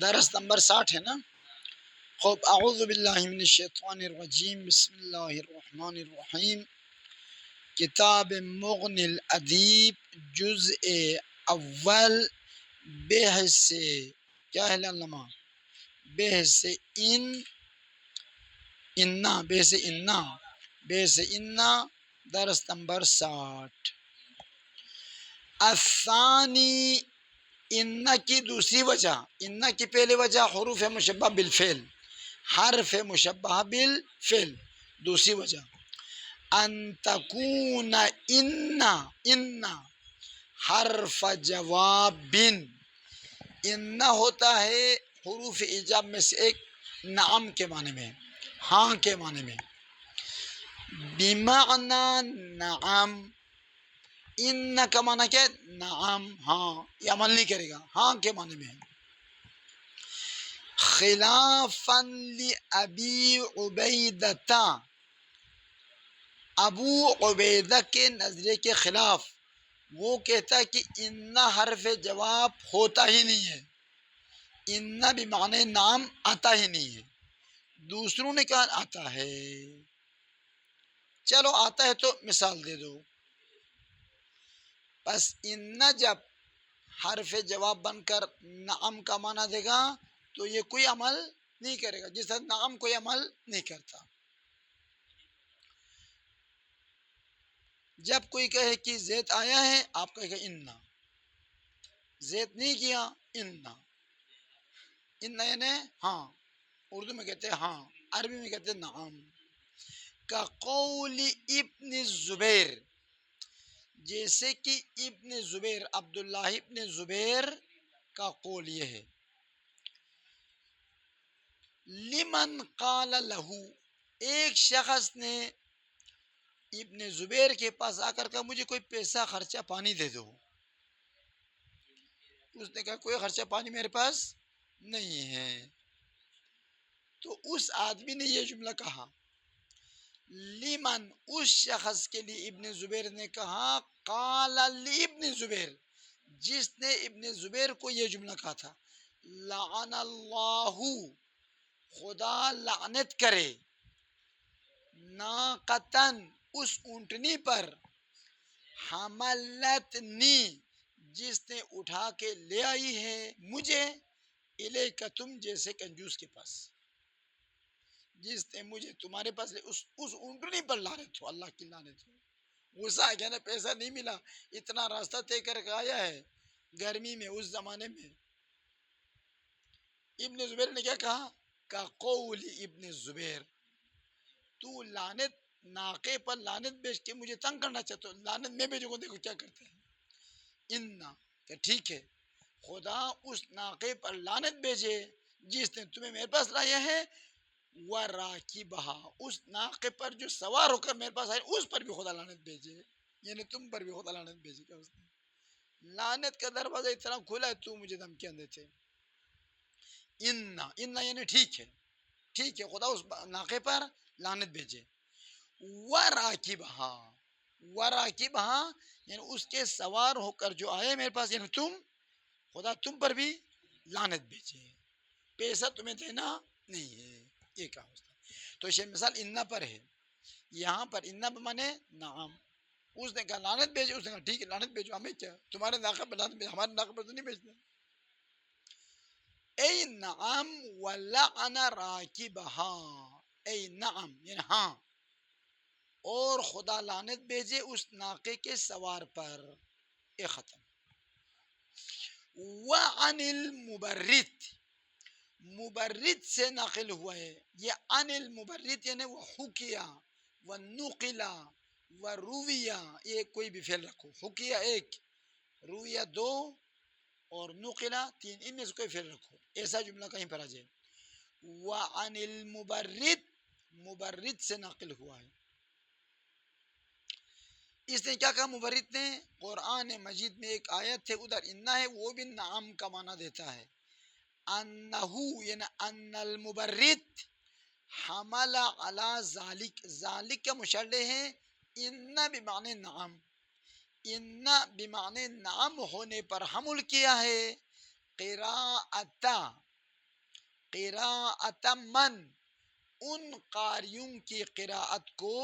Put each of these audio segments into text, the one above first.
درس نمبر 60 ہے نا؟ خوب، اعوذ باللہ من الشیطان الرجیم، بسم اللہ الرحمن الرحیم۔ کتاب مغنی الادیب، جزء اول، بحث کیا ہے علامہ؟ بحث بحث انا، درس نمبر 60۔ الثانی، ان کی دوسری وجہ، ان کی پہلی وجہ حروف مشبہ بالفعل، حرف مشبہ بالفعل۔ دوسری وجہ ان تکون ان حرف جواب، ان ہوتا ہے حروف ایجاب میں سے ایک، نعم کے معنی میں، ہاں کے معنی میں، بمعنی نعم۔ ان کا معنی کیا ہے؟ نعم، ہاں، یہ عمل نہیں کرے گا، ہاں کے معنی میں۔ خلافاً لأبی عبیدہ، ابو عبیدہ کے نظریے کے خلاف، وہ کہتا ہے کہ ان حرف جواب ہوتا ہی نہیں ہے، ان بمعنی نعم آتا ہی نہیں ہے۔ دوسروں نے کہا آتا ہے، چلو آتا ہے تو مثال دے دو۔ بس ان جب حرف جواب بن کر نعم کا معنی دے گا تو یہ کوئی عمل نہیں کرے گا، جس طرح نعم کوئی عمل نہیں کرتا۔ جب کوئی کہے کہ زید آیا ہے، آپ کہے گا ان، زید نہیں کیا، ان یعنی ہاں، اردو میں کہتے ہیں ہاں، عربی میں کہتے ہیں نعم۔ کا قول ابن زبیر، جیسے کہ ابن زبیر، عبداللہ ابن زبیر کا قول یہ ہے، لمن قال لہو، ایک شخص نے ابن زبیر کے پاس آ کر کہا مجھے کوئی پیسہ خرچہ پانی دے دو۔ اس نے کہا کوئی خرچہ پانی میرے پاس نہیں ہے، تو اس آدمی نے یہ جملہ کہا، لمن، اس شخص کے لیے ابن زبیر نے کہا، قال لابن زبیر، جس نے ابن زبیر کو یہ جملہ کہا تھا، لعن اللہ، خدا لعنت کرے، ناقتن، اس اونٹنی پر، حملتنی، جس نے اٹھا کے لے آئی ہے مجھے، الیک، تم جیسے کنجوس کے پاس، جس نے مجھے تمہارے پاس لے، اس اونٹنی پر لعنت ہو، اللہ کی لعنت ہو۔ غصہ آ گیا نا، پیسہ نہیں ملا، اتنا راستہ طے کر کے آیا ہے گرمی میں، اس زمانے میں۔ ابن زبیر نے کیا کہا؟ کا قول ابن زبیر، تو لعنت، ناقے پر لعنت بیچ کے مجھے تنگ کرنا چاہتا ہو، لعنت میں بھیجوں گا، دیکھو کیا کرتے ہیں۔ انا، کہ ٹھیک ہے، خدا اس ناقے پر لعنت بھیجے جس نے تمہیں میرے پاس لایا ہے، وراکبہا، اس ناقے پر جو سوار ہو کر میرے پاس آئے، اس پر بھی خدا لعنت بھیجے، یعنی تم پر بھی خدا لعنت بھیجے گا۔ اس نے لعنت کا دروازہ اتنا کھلا ہے، تو مجھے دھمکیاں دیتے۔ ان یعنی ٹھیک ہے، ٹھیک ہے، خدا اس ناقے پر لعنت بھیجے۔ وراکبہا، وراکبہا یعنی اس کے سوار ہو کر جو آئے میرے پاس، یعنی تم، خدا تم پر بھی لعنت بھیجے، پیسہ تمہیں دینا نہیں ہے، یہ کہا اس نے۔ تو یہ مثال انا پر ہے، یہاں پر انا بمانے نعم، اس نے کہا لعنت بھیجے، اس نے کہا ٹھیک ہے لعنت بھیجو، ہمیں کیا، تمہارے ناقے پر لعنت بھیجو، ہمارے ناقے پر تو نہیں بھیجنا۔ اے نعم ولعن راکبہا، اے نعم یعنی ہاں، اور خدا لعنت بھیجے اس ناقے کے سوار پر، یہ ختم۔ وعن المبرد، مبرد سے ناقل ہوا ہے یہ، عن المبرد یعنی وہ حکیہ و نقلہ و رویہ، یہ کوئی بھی فعل رکھو، حکیہ ایک، رویہ دو، اور نقلہ تین، ان میں سے کوئی فعل رکھو، ایسا جملہ کہیں پر آ جائے۔ وعن المبرد، مبرد سے ناقل ہوا ہے۔ اس نے کیا کہا مبرد نے؟ قرآن مجید میں ایک آیت ہے، ادھر انا ہے، وہ بھی نعم کا معنی دیتا ہے۔ انہو یعنی ان المبرد، حمل علی ذالک، ذالک کا مشرح ہے ان بمعنی نعم، ان بمعنی نعم ہونے پر حمل کیا ہے، قراءتا، قراءت من، ان قاریوں کی قراءت کو،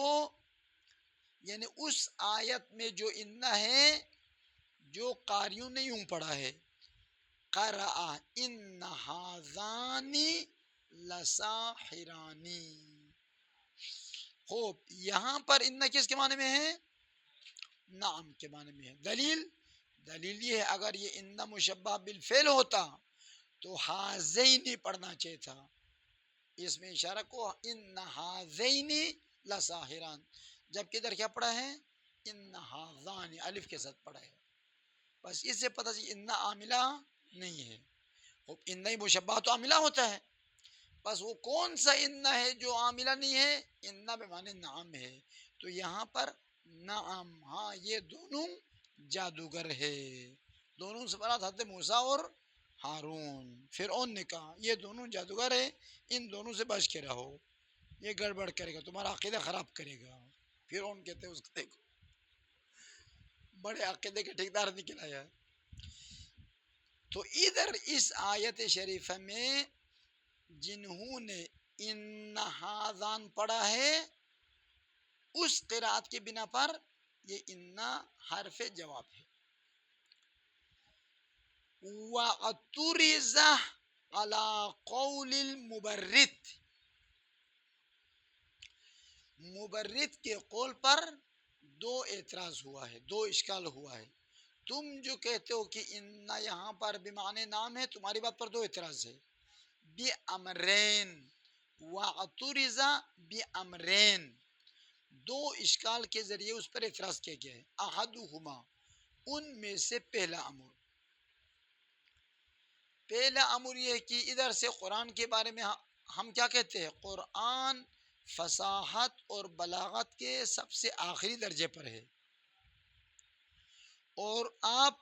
یعنی اس آیت میں جو ان ہے جو قاریوں نے یوں پڑھا ہے، قرأ ان ھذان لساحرانی. خوب، یہاں پر ان کس کے معنی میں ہے؟ نعم کے معنی میں ہے. دلیل یہ ہے اگر یہ ان مشبہ بالفعل ہوتا تو ھذین پڑھنا چاہیے تھا. اس میں اشارہ کو ان ھذین لساحران، جبکہ ادھر کیا پڑھا ہے؟ ان ھذان، الف کے ساتھ پڑھا ہے. بس اس سے پتہ چلی ان عاملہ نہیں ہے. ان مشبہ تو عاملہ ہوتا ہے، بس وہ کون سا ان ہے جو عاملہ نہیں ہے؟ ان بمعنی نعم ہے. تو یہاں پر نعم، ہاں یہ دونوں جادوگر ہے. دونوں سے مراد حضرت موسیٰ اور ہارون. فرعون نے کہا یہ دونوں جادوگر ہیں، ان دونوں سے بچ کے رہو، یہ گڑبڑ کرے گا، تمہارا عقیدہ خراب کرے گا. فرعون کہتے ہیں اس کو، دیکھو بڑے عقیدے کے ٹھیکدار نکل آیا. تو ادھر اس آیت شریفہ میں جنہوں نے ان ھذان پڑھا ہے اس قرات کی بنا پر یہ ان حرف جواب ہے. وَاعْتُرِضَ عَلَىٰ قَوْلِ الْمُبَرِّدِ، مبرد کے قول پر دو اعتراض ہوا ہے، دو اشکال ہوا ہے. تم جو کہتے ہو کہ ان یہاں پر بمعنی نام ہے، تمہاری بات پر دو اعتراض ہے. بِأَمْرَيْن، وَاعْتُرِضَ بِأَمْرَيْن، دو اشکال کے ذریعے اس پر اعتراض کیا گیا ہے. احدہما، ان میں سے پہلا امر، یہ ہے کہ ادھر سے قرآن کے بارے میں ہم کیا کہتے ہیں؟ قرآن فصاحت اور بلاغت کے سب سے آخری درجے پر ہے، اور آپ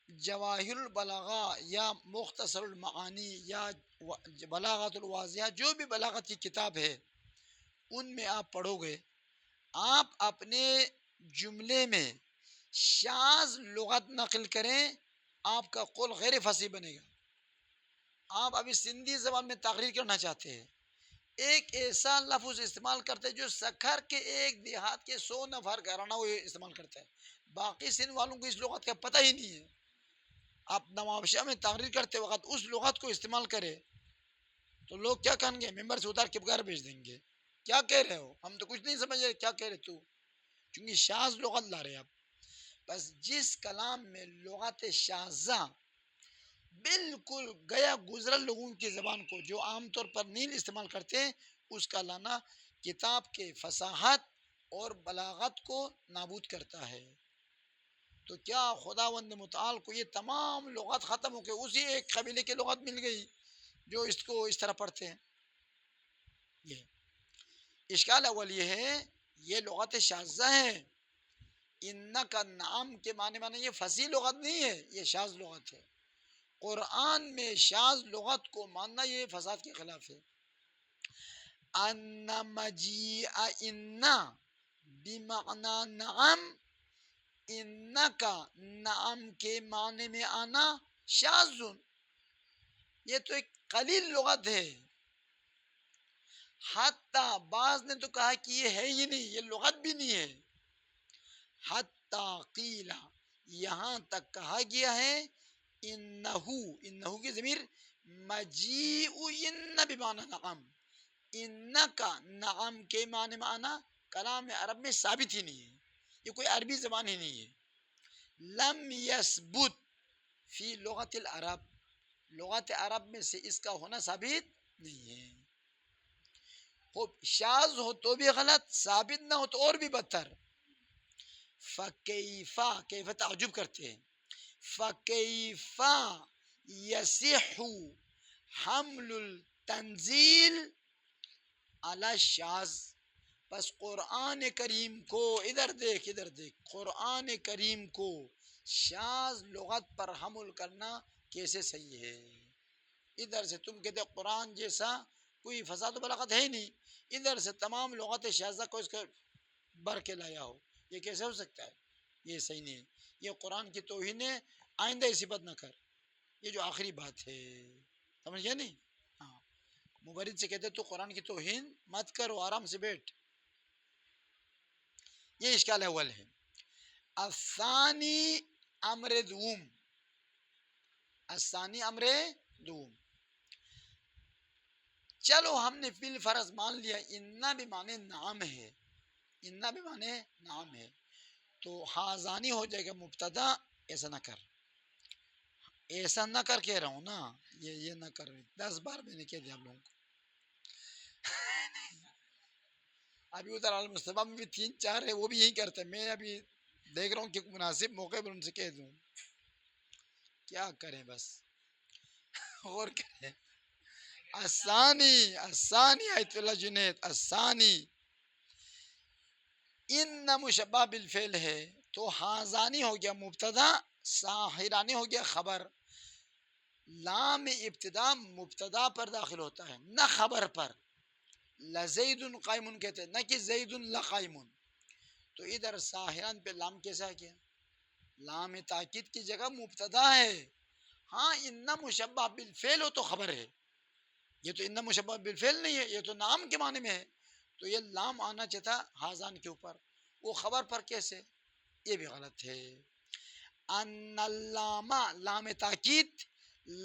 جواہر البلاغہ یا مختصر المعانی یا بلاغت الواضحہ، جو بھی بلاغت کی کتاب ہے ان میں آپ پڑھو گے، آپ اپنے جملے میں شاذ لغت نقل کریں، آپ کا قول غیر فصیح بنے گا. آپ ابھی سندھی زبان میں تقریر کرنا چاہتے ہیں، ایک ایسا لفظ استعمال کرتے جو سکھر کے ایک دیہات کے 100 نفر گھرانہ وہ استعمال کرتا ہے، باقی سندھ والوں کو اس لغت کا پتہ ہی نہیں ہے. آپ نوابشاہ میں تقریر کرتے وقت اس لغت کو استعمال کرے تو لوگ کیا کہیں گے؟ ممبر سے اتار کے گھر بھیج دیں گے. کیا کہہ رہے ہو؟ ہم تو کچھ نہیں سمجھ رہے کیا کہہ رہے تو، چونکہ شاذ لغت لا رہے آپ. بس جس کلام میں لغت شاذہ بالکل گیا گزرا لوگوں کی زبان کو جو عام طور پر نہیں استعمال کرتے ہیں، اس کا لانا کتاب کے فصاحت اور بلاغت کو نابود کرتا ہے. تو کیا خداوند متعال کو یہ تمام لغت ختم ہو کے اسی ایک قبیلے کی لغت مل گئی جو اس کو اس طرح پڑھتے ہیں؟ یہ اشکال اول یہ ہے، یہ لغت شاذہ ہے. ان کا نام کے معنی یہ فصیح لغت نہیں ہے، یہ شاذ لغت ہے. قرآن میں شاذ لغت کو ماننا یہ فساد کے خلاف ہے. ان مجیء ان بمعنی نعم، ان کا نعم کے معنی میں آنا شاذ، یہ تو ایک قلیل لغت ہے. حتی بعض نے تو کہا کہ یہ ہے ہی نہیں، یہ لغت بھی نہیں ہے. حتی قیل، یہاں تک کہا گیا ہے انہو کی ضمیر مجیء ان بمعنی نعم، ان کا نعم کے معنی میں آنا کلام عرب میں ثابت ہی نہیں ہے، یہ کوئی عربی زبان ہی نہیں ہے. لم یثبت فی لغت العرب، لغت عرب میں سے اس کا ہونا ثابت نہیں ہے. خوب، شاذ ہو تو بھی غلط، ثابت نہ ہو تو اور بھی بدتر. فکیفا، کیف تعجب کرتے ہیں، فکیفا یصح حمل التنزیل علی الشاذ، بس قرآن کریم کو ادھر دیکھ قرآن کریم کو شاذ لغت پر حمل کرنا کیسے صحیح ہے؟ ادھر سے تم کہتے قرآن جیسا کوئی فصاحت و بلاغت ہے ہی نہیں، ادھر سے تمام لغت شاذہ کو اس کو بھر کے لایا ہو، یہ کیسے ہو سکتا ہے؟ یہ صحیح نہیں ہے، یہ قرآن کی توہین ہے. آئندہ اسی بات نہ کر، یہ جو آخری بات ہے، سمجھ گیا نہیں؟ ہاں. مبرد سے کہتے تو قرآن کی توہین مت کرو، آرام سے بیٹھ. یہ اشکال اول ہے. الثانی امر دوم، الثانی امر دوم. چلو ہم نے فی فرض مان لیا انا بھی مانے نام ہے، انا بھی مانے نام ہے، تو ہاذانی ہو جائے گا مبتدا. ایسا نہ کر، ایسا نہ کر کہہ رہا ہوں نا، یہ نہ کر. 10 بار میں نے کہہ دیا آپ لوگوں کو. ابھی ادھر المصطفیٰ میں بھی 3 4 ہے، وہ بھی یہی کرتے ہیں. میں ابھی دیکھ رہا ہوں کہ مناسب موقع پر ان سے کہہ دوں. کیا کریں بس، اور کریں. الثانی آیت اللہ جنید. الثانی ان مشبہ بالفعل ہے تو ہاذانی ہو گیا مبتدا، ساحرانی ہو گیا خبر. لام ابتدا مبتدا پر داخل ہوتا ہے نہ خبر پر. لزید قائم کہتے ہیں، نہ کہ زید لقائم. تو ادھر ساحران پہ لام کیسا کیا؟ لام تاکید کی جگہ مبتدا ہے. ہاں ان مشبہ بالفعل ہو تو خبر ہے. یہ تو ان مشبہ بالفعل نہیں ہے، یہ تو نام کے معنی میں ہے. تو یہ لام آنا چاہتا ہاذان کے اوپر، وہ خبر پر کیسے؟ یہ بھی غلط ہے. ان اللام لام تاکید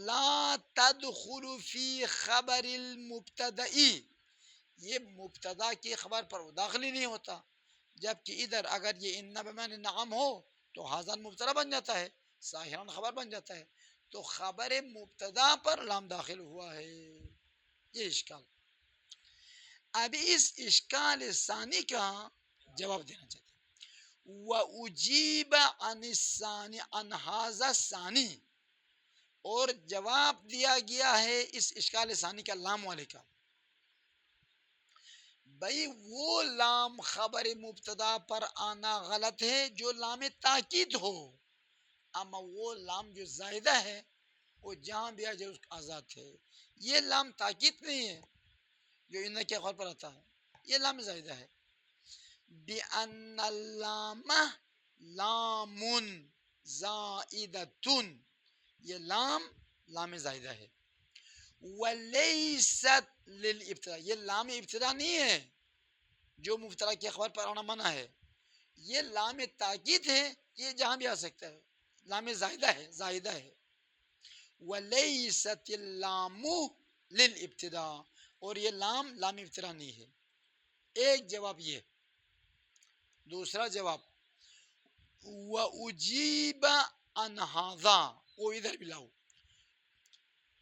لا تدخل فی خبر المبتدئی، یہ مبتدا کی خبر پر داخل ہی نہیں ہوتا. جبکہ ادھر اگر یہ ان بمعنی نعم ہو تو ہاذان مبتدا بن جاتا ہے، ساحران خبر بن جاتا ہے. تو خبر مبتدا پر لام داخل ہوا ہے. یہ اشکال. اب اس اشکال ثانی کا جواب دینا چاہتے ہیں. وَأُجِيبَ عَنِ الثَّانِي عَنْ هَذَا الثَّانِي، اور جواب دیا گیا ہے اس اشکال ثانی کا لام والے کا. بھئی وہ لام خبر مبتدا پر آنا غلط ہے جو لام تاکید ہو، اما وہ لام جو زائدہ ہے وہ جہاں بھی آ جائے اس کا آزاد ہے. یہ لام تاکید نہیں ہے جو ان کے خبر پر آتا ہے، یہ لام زائدہ ہے. بِأَنَّ اللَّامَ لَامٌ زَائِدَةٌ، یہ لام زائدہ ہے. وَلَيْسَتْ لِلْإِبْتِدَاء، یہ لام ابتدا نہیں ہے جو مبتدا کی خبر پر آنا منع ہے. یہ لام تاکید ہے، یہ جہاں بھی آ سکتا ہے. لام زائدہ ہے، زائدہ ہے. وَلَيْسَتِ اللَّامُ لِلْإِبْتِدَاء، اور یہ لام ابتدا نہیں ہے. ایک جواب یہ. دوسرا جواب وَأُجِيبَ عَنْ هَذَا، وہ ادھر بھی لاؤ.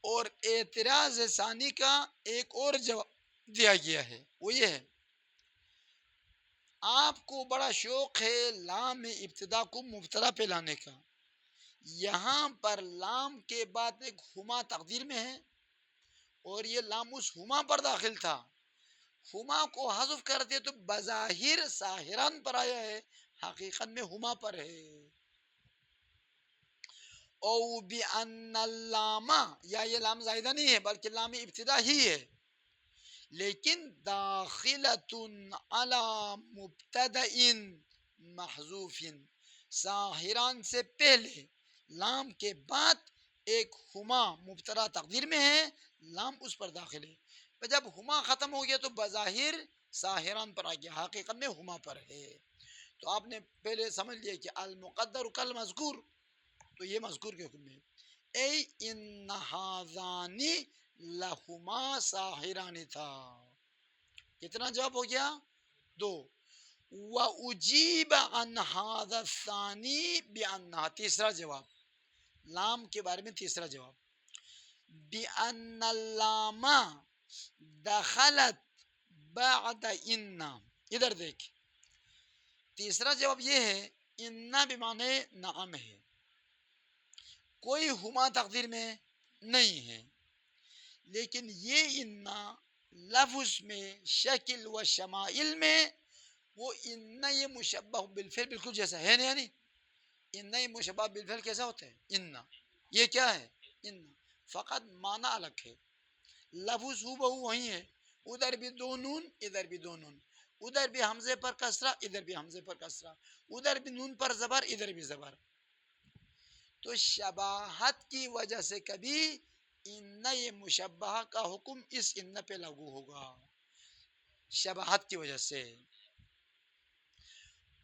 اور اعتراض ثانی کا ایک اور جواب دیا گیا ہے، وہ یہ ہے آپ کو بڑا شوق ہے لام ابتدا کو مبتدا پہ لانے کا. یہاں پر لام کے بعد ایک ہما تقدیر میں ہے اور یہ لام اس ہما پر داخل تھا. ہما کو حذف کر دے تو بظاہر ساحران پر آیا ہے، حقیقت میں ہما پر ہے. او بِأَنَّ اللَّامَ، یا یہ لام زائدہ نہیں ہے بلکہ لام ابتدا ہی ہے، لیکن داخلۃ علی مبتدأ محذوف، ساحران سے پہلے لام کے بعد ایک ہما مبتدا تقدیر میں ہے، لام اس پر داخل ہے. جب ہما ختم ہو گیا تو بظاہر ساحران پر آ گیا، حقیقت میں ہما پر ہے. تو آپ نے پہلے سمجھ لیا کہ المقدر کل مذکور، تو یہ مذکور کے حکم میں اے ان ہاذانی لہما ساحرانی تھا. کتنا جواب ہو گیا؟ 2. وَأُجِيبَ عَنْ هَذَا الثَّانِي بِأَنَّهَا، تیسرا جواب لام کے بارے میں. تیسرا جواب بِأَنَّ اللَّامَ دَخَلَتْ بَعْدَ إِنَّ. ادھر دیکھ، تیسرا جواب یہ ہے اِنَّ بمعنی نعم ہے، کوئی ہما تقدیر میں نہیں ہے، لیکن یہ اِنَّ لفظ میں شکل و شمائل میں وہ اِنَّ یہ مشبہ بالفعل بالکل جیسا ہے. یعنی اِنَّ یہ مشبہ بالفعل کیسا ہوتا ہے؟ اِنَّ یہ کیا ہے؟ اِنَّ، فقط معنی الگ ہے، لفظ ہو بہو وہی ہے. ادھر بھی 2 نون، ادھر بھی 2 نون، ادھر بھی حمزے پر کسرہ، ادھر بھی حمزے پر کسرہ، ادھر بھی نون پر زبر، ادھر بھی زبر. تو شباہت کی وجہ سے کبھی ان یہ مشبہ کا حکم اس ان پہ لاگو ہوگا شباہت کی وجہ سے.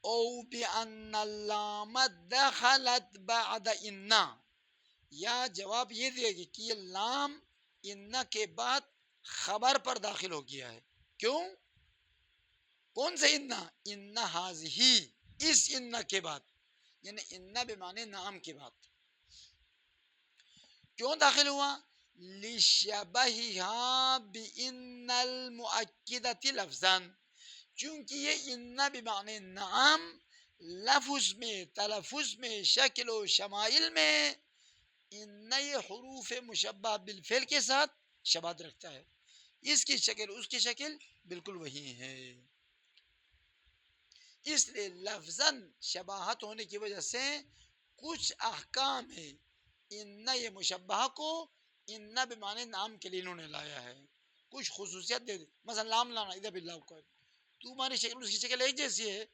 او بان اللام دخلت بعد ان، یا جواب یہ دے گی کہ یہ لام ان کے بعد خبر پر داخل ہو گیا ہے. کیوں؟ کون سے ان؟ ان ہی، اس ان کے بعد، یعنی ان بمعنی نام کے بعد. کیوں داخل ہوا؟ لشبہہا بان المؤکدۃ لفظا، چونکہ یہ ان بمعنی نام لفظ میں، تلفظ میں، شکل و شمائل میں ان یہ حروف مشبہ بالفعل کے ساتھ شباہت رکھتا ہے. اس کی شکل اس کی شکل بالکل وہی ہے. اس لیے لفظاً شباہت ہونے کی وجہ سے کچھ احکام ہے ان یہ مشبہ کو ان بمعنی نام کے لیے انہوں نے لایا ہے. کچھ خصوصیت دے دی، مثلا لام لانا، ادھر بھی لام کو تمہاری شکل اس کی شکل ایک جیسی ہے،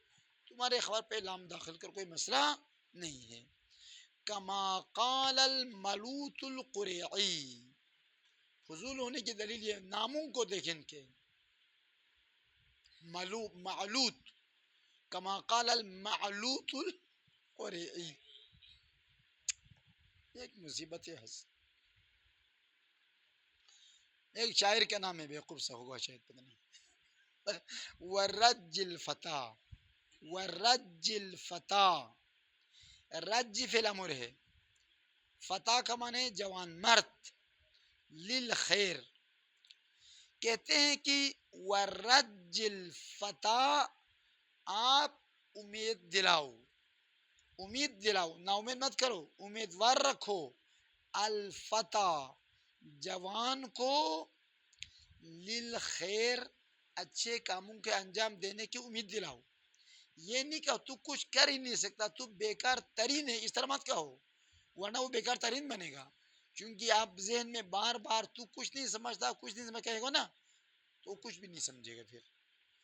تمہارے خبر پہ لام داخل کر کوئی مسئلہ نہیں ہے. کما قال الملوت القریعی، فضول ہونے کی دلیل یہ ناموں کو دیکھیں کہ معلوت، کما قال المعلوت القریعی، ایک مصیبت ہے. ایک شاعر کا نام ہے بیوقوف سا ہوگا شاید، پتہ نہیں. ورج الفتى، ورج الفتى، رج فعل امر ہے، فتح کا معنی جوان مرد، للخیر، کہتے ہیں کہ ورج الفتى، آپ امید دلاؤ، امید دلاؤ، نا امید مت کرو، امیدوار رکھو، الفتى جوان کو، للخیر اچھے کاموں کے انجام دینے کی امید دلاؤ. یہ نہیں کہ تو کچھ کر ہی نہیں سکتا، تو بیکار ترین ہے، اس طرح مت کہو، ورنہ وہ بیکار ترین بنے گا. کیونکہ آپ ذہن میں بار بار تو کچھ نہیں سمجھتا، کچھ نہیں سمجھ کہے گا نا، تو کچھ بھی نہیں سمجھے گا. پھر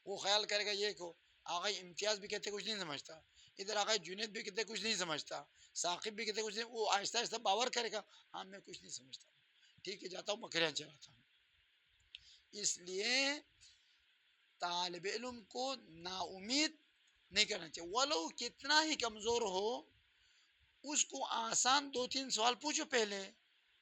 وہ خیال کرے گا یہ کو آقا امتیاز بھی کہتے کچھ نہیں سمجھتا، ادھر آقا جنید بھی کہتے کچھ نہیں سمجھتا، ثاقب بھی کہتے کچھ نہیں، وہ آہستہ آہستہ باور کرے گا ہاں میں کچھ نہیں سمجھتا، ٹھیک ہے جاتا ہوں بکریاں چراتا ہوں. اس لیے طالب علم کو نا امید نہیں کرنا چاہیے، ولو کتنا ہی کمزور ہو، اس کو آسان 2-3 سوال پوچھو پہلے،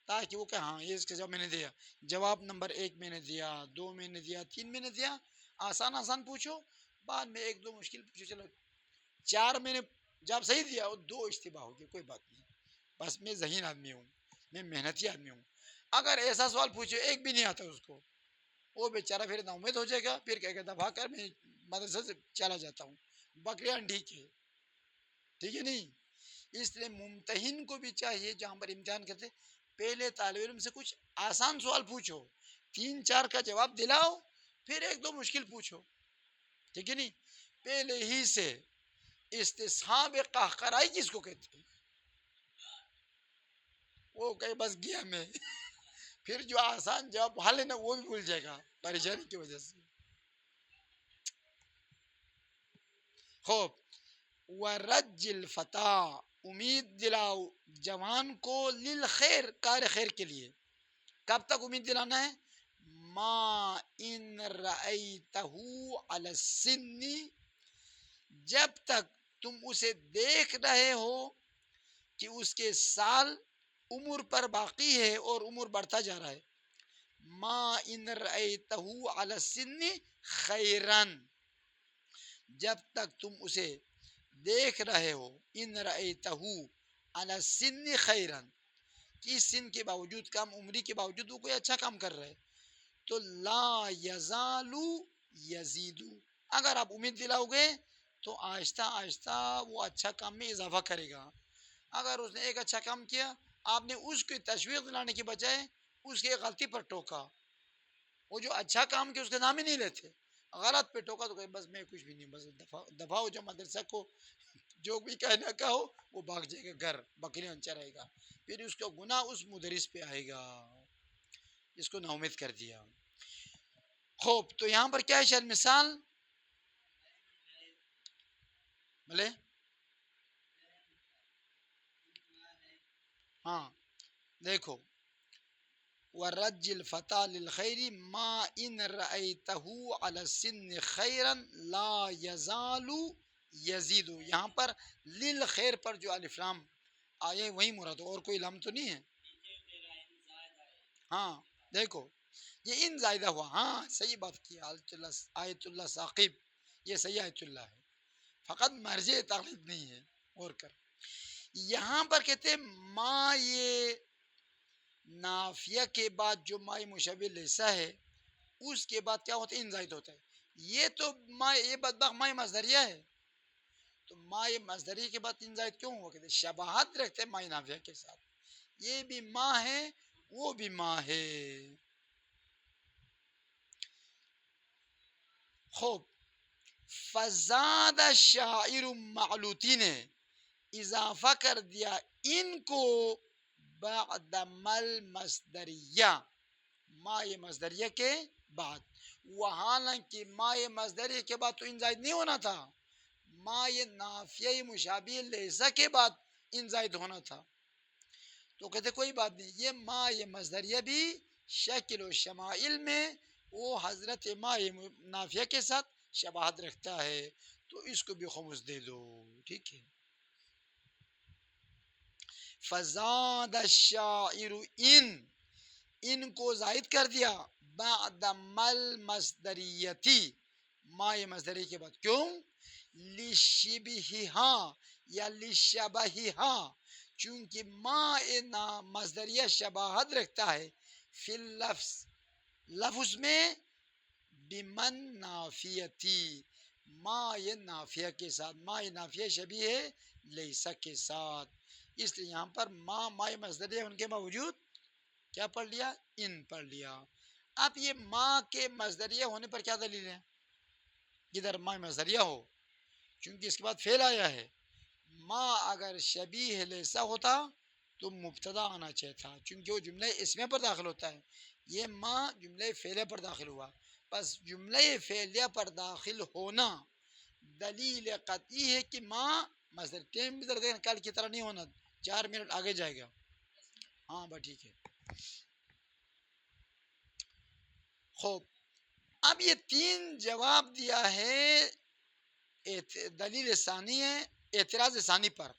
تاکہ وہ کہ ہاں یہ اس کا جواب میں نے دیا، جواب نمبر 1 میں نے دیا، 2 میں نے دیا، 3 میں نے دیا. آسان آسان پوچھو، بعد میں 1-2 مشکل پوچھو. چلو 4 میں نے جواب صحیح دیا اور 2 اشتباہ ہو گیا، کوئی بات نہیں، بس میں ذہین آدمی ہوں، میں محنتی آدمی ہوں. اگر ایسا سوال پوچھو ایک بھی نہیں آتا اس کو، وہ بیچارہ پھر نا امید ہو جائے گا، پھر کہے گا دفعہ کر میں مدرسے سے چلا جاتا ہوں. بکریاں ٹھیک ہے، ٹھیک ہے نہیں. اس لیے ممتحن کو بھی چاہیے جہاں پر امتحان کرتے پہلے طالب علم سے کچھ آسان سوال پوچھو، 3-4 کا جواب دلاؤ، پھر 1-2 مشکل پوچھو، ٹھیک ہے نہیں. پہلے ہی سے استصحاب قہقرائی کس کو کہتے ہیں؟ وہ کہے بس گیا میں پھر جو آسان جواب حل ہے نا وہ بھی بھول جائے گا پریشانی کی وجہ سے. خوب، ورج الفتى امید دلاؤ جوان کو، للخیر کار خیر کے لیے. کب تک امید دلانا ہے؟ ما ان رأیتہ علی السن، جب تک تم اسے دیکھ رہے ہو کہ اس کے سال عمر پر باقی ہے اور عمر بڑھتا جا رہا ہے. ما ان رأیتہ علی السن خیرن، جب تک تم اسے دیکھ رہے ہو، ان رأیتہ علی السن خیرن، کہ سن کے باوجود، کم عمری کے باوجود وہ کوئی اچھا کام کر رہے، تو لا یزالو یزیدو، اگر آپ امید دلاؤ گے تو آہستہ آہستہ وہ اچھا کام میں اضافہ کرے گا. اگر اس نے ایک اچھا کام کیا، آپ نے اس کی تشویق دلانے کے بجائے اس کی غلطی پر ٹوکا، وہ جو اچھا کام کیا اس کے نام ہی نہیں لیتے، غلط پہ ٹوکا تو کہ بس میں کچھ بھی نہیں، بس دفاع ہو جا مدرسہ کو، جو بھی کہنا کا ہو وہ بھاگ جائے گا گھر، بکریاں چرائے گا. پھر اس کا گناہ اس مدرس پہ آئے گا، اس کو نا امید کر دیا. خوب، تو یہاں پر کیا ہے شاید مثال بلے، ہاں دیکھو ورج الفتى للخیر ما ان رأیتہ علی السن خیرا لا یزال یزید. یہاں پر للخیر پر جو الف لام آئے وہی مراد، اور کوئی لام تو نہیں ہے. ہاں دیکھو یہ ان زائدہ ہوا. ہاں صحیح بات کی آیت اللہ ثاقب، یہ صحیح آیت اللہ ہے، فقط مرجع تقلید نہیں ہے. اور کر یہاں پر کہتے ہیں ما یہ نافیہ کے بعد جو ما مشابہ لیسا ہے اس کے بعد کیا ہوتا ہے؟ ان زائد ہوتا ہے. یہ تو ما یہ بدبخت ما مصدریہ ہے، تو ما مصدریہ کے بعد ان زائد کیوں ہوا؟ کہتے ہیں شباہت رکھتے ہیں ما نافیہ کے ساتھ. یہ بھی ما ہے وہ بھی ما ہے. خوب فزاد شاعر معلوتی نے اضافہ کر دیا ان کو بعد مل مصدریہ، ما مصدریہ کے بعد. وحالانکہ ما مصدریہ کے بعد تو ان زائد نہیں ہونا تھا، ما نافیہ مشابہ لیسا کے بعد ان زائد ہونا تھا. تو کہتے کوئی بات نہیں، یہ ما مصدریہ بھی شکل و شمائل میں وہ حضرت ما نافیہ کے ساتھ شباہت رکھتا ہے، تو اس کو بھی خمس دے دو. ٹھیک ہے. فزاد الشاعر ان کو زائد کر دیا بعد مل مصدریتی، ما مصدری کے بعد. کیوں؟ لشبہہا یا لشبہہا، چونکہ ما مصدریہ شباہت رکھتا ہے فی اللفظ، لفظ میں، بمن نافیتی، ما نافیہ کے ساتھ، ما نافیہ شبیہ ہے لیسا کے ساتھ. اس لیے یہاں پر ما مصدریہ ان کے باوجود کیا پڑھ لیا؟ ان پڑھ لیا. اب یہ ما کے مصدریہ ہونے پر کیا دلیل ہے؟ ادھر ما مصدریہ ہو، چونکہ اس کے بعد فعل آیا ہے. ما اگر شبیہ لیسا ہوتا تو مبتدا آنا چاہیے تھا، چونکہ وہ جملہ اسمیہ پر داخل ہوتا ہے. یہ ما جملہ فعلیہ پر داخل ہوا، بس جملہ فعلیہ پر داخل ہونا دلیل قطعی ہے کہ ما مصدر. ٹائم بھی ذرا دیکھنا، کل کی طرح نہیں ہونا 4 منٹ آگے جائے گا. ہاں بھائی ٹھیک ہے. خوب اب یہ 3 جواب دیا ہے دلیل ثانی ہے، اعتراض ثانی پر،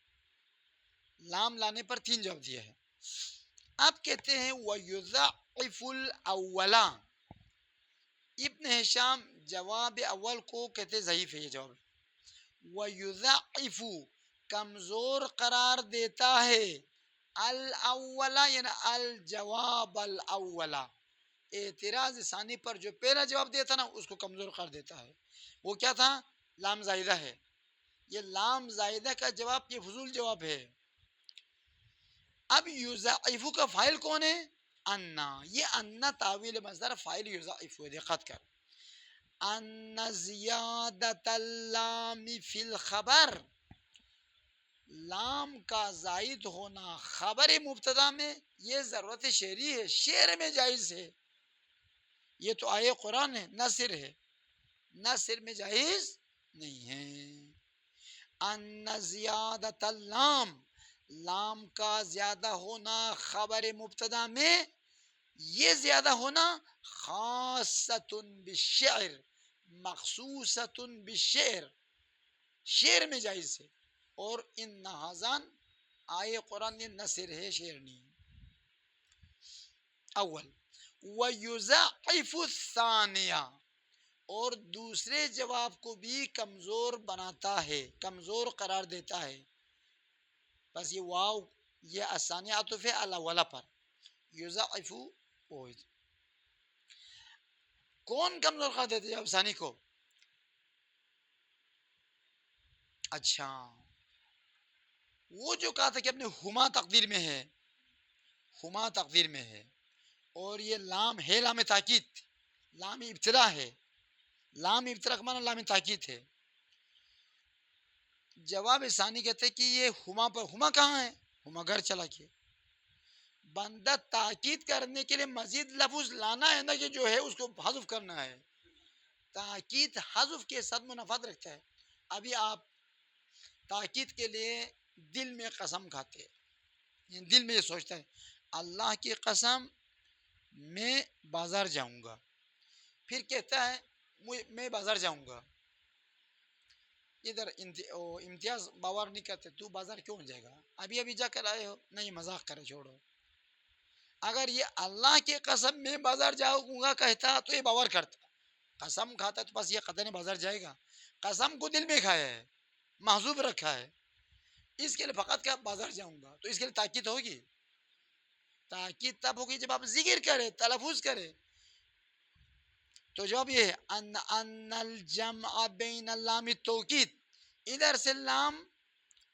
لام لانے پر 3 جواب دیا ہے. اب کہتے ہیں وَيُضَعِّفُ الْأَوَّلَ. ابن ہشام جواب اول کو کہتے ضعیف ہے. یہ جواب وَيُضَعِّفُ کمزور قرار دیتا ہے الاول یعنی الجواب الاول، اعتراض ثانی پر جو پہلا جواب دیا تھا نا اس کو کمزور قرار دیتا ہے. وہ کیا تھا؟ لام زائدہ ہے. یہ لام زائدہ کا جواب یہ فضول جواب ہے. اب یضاعف کا فاعل کون ہے؟ انا. یہ انا تعویل مصدر، فاعل یضاعف ہے. دقت کر، ان زیادت اللام فی الخبر، لام کا زائد ہونا خبر مبتدا میں یہ ضرورت شعری ہے، شعر میں جائز ہے. یہ تو آئے قرآن ہے، نثر ہے، نثر میں جائز نہیں ہے. ان زیادت اللام، لام کا زیادہ ہونا خبر مبتدا میں، یہ زیادہ ہونا خاصۃ بالشعر، مخصوصۃ بالشعر، شعر میں جائز ہے. اور ان نہازان آئے قرآن یہ نثر ہے، شعر نہیں. اول وَيُضَعِّفُ الثَّانِيَةَ، اور دوسرے جواب کو بھی کمزور بناتا ہے، کمزور قرار دیتا ہے. بس یہ واو یہ الثانیہ عطف ہے الاولا پر. یضاعف کون کمزور قرار دیتے جواب ثانی کو؟ اچھا وہ جو کہا تھا کہ اپنے ہما تقدیر میں ہے، ہما تقدیر میں ہے، اور یہ لام ہے لام تاکید، لام ابتدا ہے. لام ابتدا کا معنی لام تاکید ہے. جواب ثانی کہتے ہیں کہ یہ ہما پر، ہما کہاں ہے؟ ہما گھر چلا کے. بندہ تاکید کرنے کے لیے مزید لفظ لانا ہے نا، کہ جو ہے اس کو حذف کرنا ہے. تاکید حذف کے ساتھ منافات رکھتا ہے. ابھی آپ تاکید کے لیے دل میں قسم کھاتے ہیں، یعنی دل میں یہ سوچتا ہے اللہ کی قسم میں بازار جاؤں گا. پھر کہتا ہے میں بازار جاؤں گا. ادھر امتیاز باور نہیں کرتے تو بازار کیوں جائے گا, ابھی ابھی جا کر آئے ہو. نہیں مذاق کرے چھوڑو. اگر یہ اللہ کی قسم میں بازار جاؤں گا کہتا تو یہ باور کرتا. قسم کھاتا تو بس یہ قطعاً بازار جائے گا. قسم کو دل میں کھایا ہے, محذوب رکھا ہے, اس کے لیے فقط کیا بازار جاؤں گا, تو اس کے لیے تاکید ہوگی. تاکید تب ہوگی جب آپ ذکر کرے, تلفظ کرے. تو جواب یہ ہے ان الجمع بین اللام التوکید, ادھر سے لام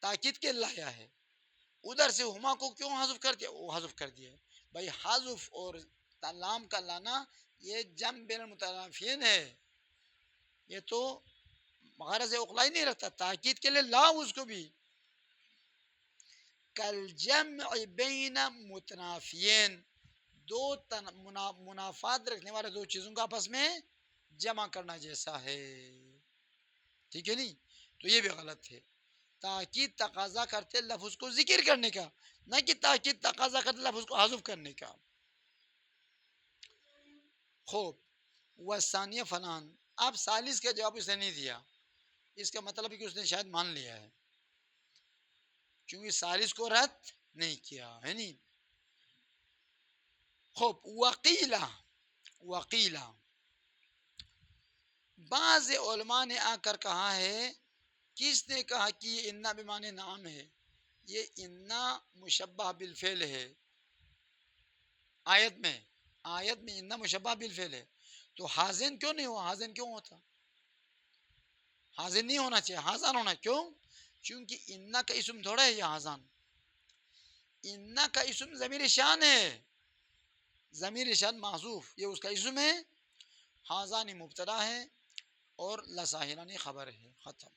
تاکید کے لایا ہے, ادھر سے ہما کو کیوں حذف کر دیا, وہ حذف کر دیا. بھائی حذف اور لام کا لانا یہ جمع بین المترادفین ہے, یہ تو غرض اقلائی نہیں رکھتا, تاکید کے لیے لا اس کو بھی. کل جمع بین متنافین, دو منافات رکھنے والے دو چیزوں کا آپس میں جمع کرنا جیسا ہے. ٹھیک ہے نہیں, تو یہ بھی غلط ہے. تاکید تقاضا کرتے لفظ کو ذکر کرنے کا, نہ کہ تاکید تقاضا کرتے لفظ کو حذف کرنے کا. خوب. وثانیہ فلان, اب ثالث کا جواب اس نے نہیں دیا, اس کا مطلب ہے کہ اس نے شاید مان لیا ہے, کیونکہ ثالث کو رد نہیں کیا ہے. نہیں خوب. وقیلا, وقیلا بعض علماء نے آ کر کہا ہے, کس نے کہا کہ یہ انا بمعنی نام ہے, یہ انا مشبہ بالفعل ہے. آیت میں انا مشبہ بالفعل ہے, تو حاضن کیوں نہیں ہوا, حاضن کیوں ہوتا, حاضن نہیں ہونا چاہیے, حاضان ہونا. کیوں؟ چونکہ انا کا اسم تھوڑا ہے یہ حاضان. انا کا اسم ضمیر شان ہے, ضمیر شان محذوف, یہ اس کا اسم ہے. حاضانی مبتدا ہے اور لساہرانی خبر ہے. ختم.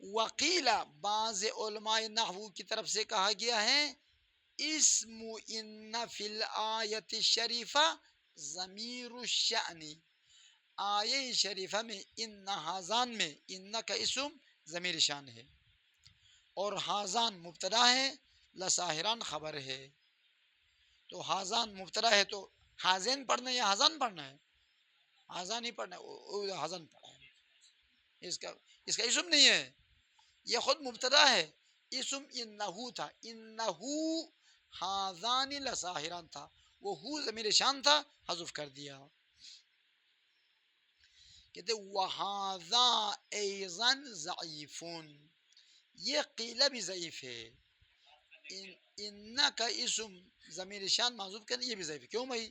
وقیلا بعض علماء نحو کی طرف سے کہا گیا ہے, اسم ان فی الآیت الشریفہ ضمیر الشأن, آیہ شریفہ میں ان حاضان میں ان کا اسم ضمیر شان ہے, اور حاضان مبتدا ہے, لساہران خبر ہے. تو حاضان مبتدا ہے تو حاضین پڑھنا ہے یا حاضان پڑھنا ہے, حاضان ہی پڑھنا ہے, حاضان پڑھا ہے. اس کا اسم نہیں ہے, یہ خود مبتدا ہے. اسم انہو تھا, انہو حاضان لساہران تھا, وہ ہو ضمیر شان تھا, حذف کر دیا. کہتے وہذا ایضا ضعیف, یہ قیلہ بھی ضعیف ہے. ان کا اسم ضمیر شان محذوف کرنا یہ بھی ضعیف ہے. کیوں بھائی؟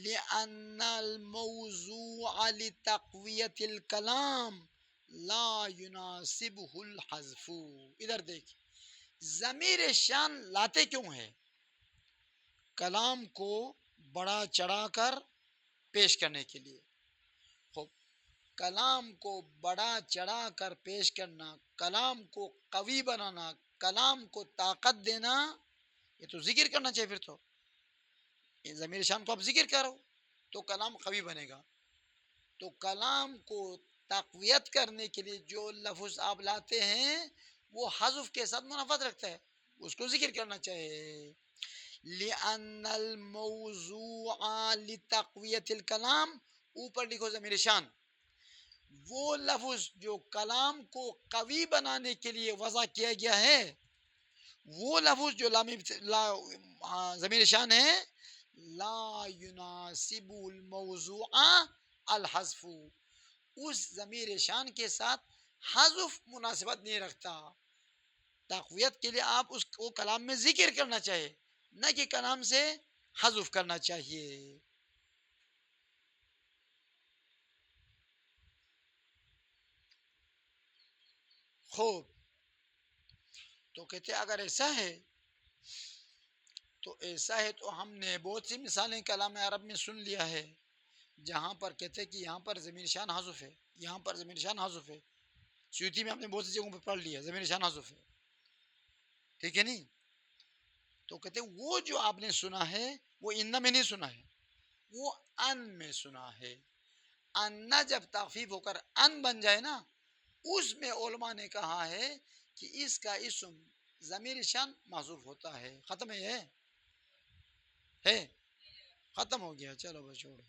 لأن الموضوع لتقویت الکلام لا يناسبه الحذف. ادھر دیکھ, ضمیر شان لاتے کیوں ہے؟ کلام کو بڑا چڑھا کر پیش کرنے کے لیے. خوب. کلام کو بڑا چڑھا کر پیش کرنا, کلام کو قوی بنانا, کلام کو طاقت دینا, یہ تو ذکر کرنا چاہیے. پھر تو ضمیر شان کو آپ ذکر کرو تو کلام قوی بنے گا. تو کلام کو تقویت کرنے کے لیے جو لفظ آپ لاتے ہیں وہ حذف کے ساتھ منافات رکھتا ہے, اس کو ذکر کرنا چاہیے. لأن الموضوع لتقویت الکلام, اوپر لکھو ضمیر شان, وہ لفظ جو کلام کو قوی بنانے کے لیے وضع کیا گیا ہے, وہ لفظ جو ضمیر شان ہے, لا يناسب الموضوع الحذف, اس ضمیر شان کے ساتھ حذف مناسبت نہیں رکھتا. تقویت کے لیے آپ اس کو کلام میں ذکر کرنا چاہیے, نہ کہ کلام سے حذف کرنا چاہیے. خوب. تو کہتے اگر ایسا ہے تو ہم نے بہت سی مثالیں کلام عرب میں سن لیا ہے جہاں پر کہتے کہ یہاں پر ضمیر شان حذف ہے, یہاں پر ضمیر شان حذف ہے. سیوطی میں ہم نے بہت سی جگہوں پہ پڑھ لیا ضمیر شان حذف ہے. ٹھیک ہے نہیں؟ تو کہتے وہ جو آپ نے سنا ہے وہ ان میں نہیں سنا ہے, وہ ان میں سنا ہے. ان جب تخفیف ہو کر ان بن جائے نا, اس میں علماء نے کہا ہے کہ اس کا اسم ضمیر شان محذوف ہوتا ہے. ختم ہے یہ. ہے ختم ہو گیا، چلو بس چھوڑو.